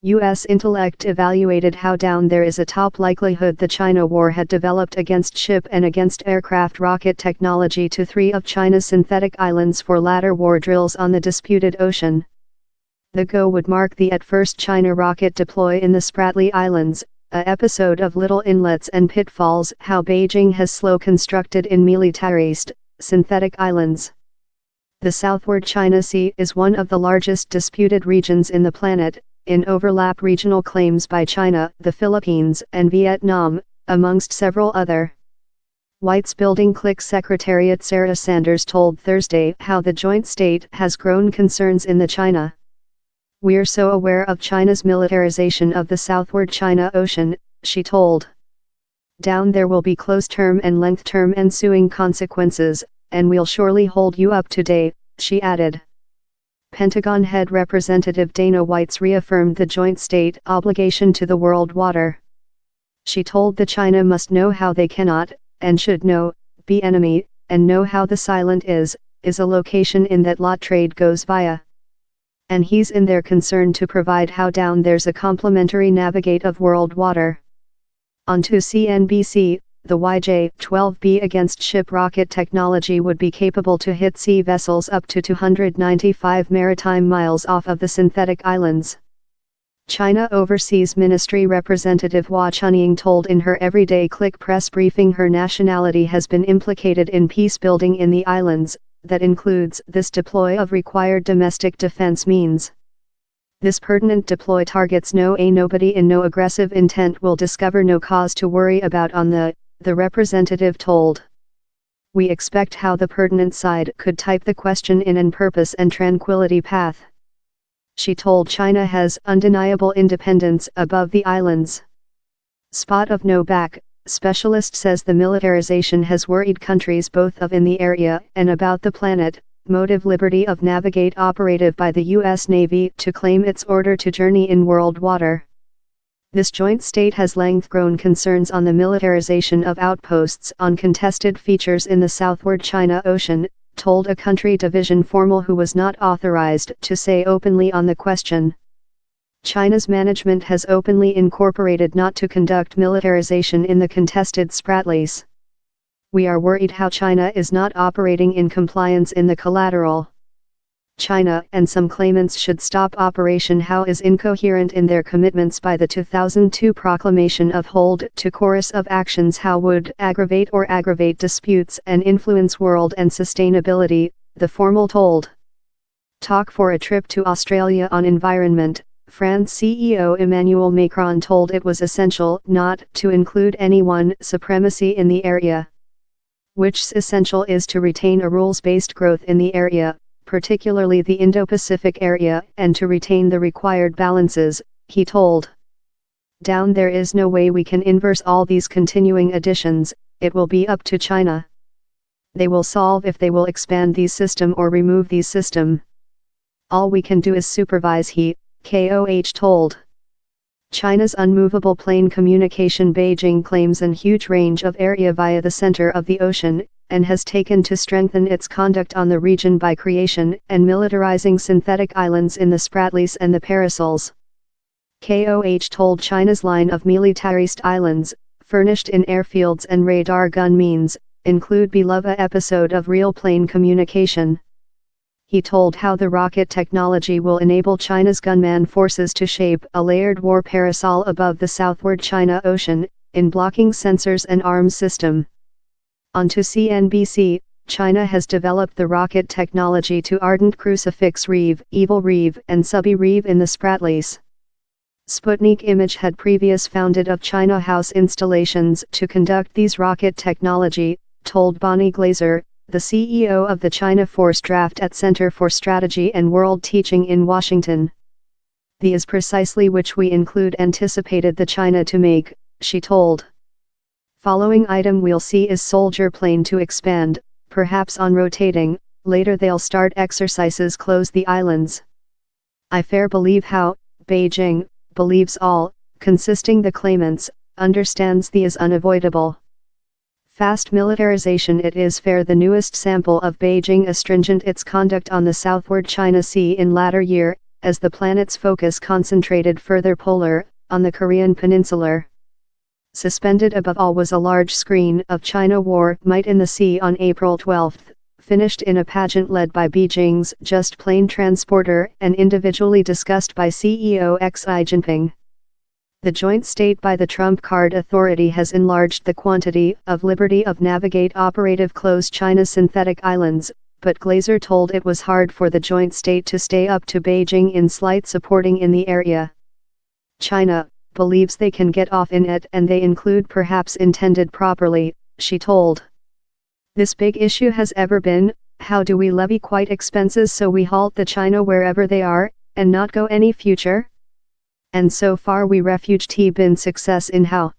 U.S. intellect evaluated how down there is a top likelihood the China war had developed against ship and against aircraft rocket technology to 3 of China's synthetic islands for latter war drills on the disputed ocean. The go would mark the at first China rocket deploy in the Spratly Islands, a episode of Little Inlets and Pitfalls how Beijing has slow constructed in militarized, synthetic islands. The Southward China Sea is one of the largest disputed regions in the planet, in overlap regional claims by China, the Philippines, and Vietnam, amongst several other. White's Building Click Secretariat Sarah Sanders told Thursday how the joint state has grown concerns in the China. "We're so aware of China's militarization of the Southward China Ocean," she told. "Down there will be close-term and length-term ensuing consequences, and we'll surely hold you up to date," she added. Pentagon head Representative Dana Whites reaffirmed the joint state obligation to the world water. She told the China must know how they cannot, and should know, be enemy, and know how the silent is a location in that lot trade goes via. And he's in their concern to provide how down there's a complementary navigate of world water. On to CNBC, the YJ-12B against ship rocket technology would be capable to hit sea vessels up to 295 maritime miles off of the synthetic islands. China Overseas Ministry Representative Hua Chunying told in her everyday click press briefing her nationality has been implicated in peace building in the islands, that includes this deploy of required domestic defense means. This pertinent deploy targets nobody in no aggressive intent will discover no cause to worry about on the representative told. We expect how the pertinent side could type the question in an purpose and tranquility path. She told China has undeniable independence above the islands. Spot of no back, specialist says the militarization has worried countries both of in the area and about the planet. Motive liberty of navigate operative by the U.S. Navy to claim its order to journey in world water. This joint state has length grown concerns on the militarization of outposts on contested features in the Southward China Ocean, told a country division formal who was not authorized to say openly on the question. China's management has openly incorporated not to conduct militarization in the contested Spratlys. We are worried how China is not operating in compliance in the collateral. China and some claimants should stop Operation How is incoherent in their commitments by the 2002 proclamation of hold to course of actions how would aggravate disputes and influence world and sustainability, the formal told. Talk for a trip to Australia on environment, France CEO Emmanuel Macron told it was essential not to include anyone supremacy in the area. Which's essential is to retain a rules-based growth in the area, particularly the Indo-Pacific area, and to retain the required balances, he told. Down there is no way we can inverse all these continuing additions, it will be up to China. They will solve if they will expand these system or remove these system. All we can do is supervise KOH told. China's unmovable plane communication Beijing claims an huge range of area via the center of the ocean, and has taken to strengthen its conduct on the region by creation and militarizing synthetic islands in the Spratlys and the Parasols. KOH told China's line of militarized islands, furnished in airfields and radar gun means, include beloved episode of real plane communication. He told how the rocket technology will enable China's gunman forces to shape a layered war parasol above the Southward China Ocean, in blocking sensors and arms system. On to CNBC, China has developed the rocket technology to ardent crucifix Reeve, Evil Reeve and Subby Reeve in the Spratlys. Sputnik Image had previous founded of China House installations to conduct these rocket technology, told Bonnie Glaser, the CEO of the China Force Draft at Center for Strategy and World Teaching in Washington. The is precisely which we include anticipated the China to make, she told. Following item we'll see is soldier plane to expand, perhaps on rotating, later they'll start exercises close the islands. I fair believe how, Beijing, believes all, consisting the claimants, understands the is unavoidable. Fast militarization it is fair the newest sample of Beijing astringent its conduct on the Southward China Sea in latter year, as the planet's focus concentrated further polar, on the Korean peninsula. Suspended above all was a large screen of China War Might in the Sea on April 12, finished in a pageant led by Beijing's Just Plane Transporter and individually discussed by CEO Xi Jinping. The joint state by the Trump Card Authority has enlarged the quantity of liberty of navigate operative closed China synthetic islands, but Glazer told it was hard for the joint state to stay up to Beijing in slight supporting in the area. China believes they can get off in it and they include perhaps intended properly, she told. This big issue has ever been, how do we levy quite expenses so we halt the China wherever they are, and not go any future? And so far we refuged been success in how.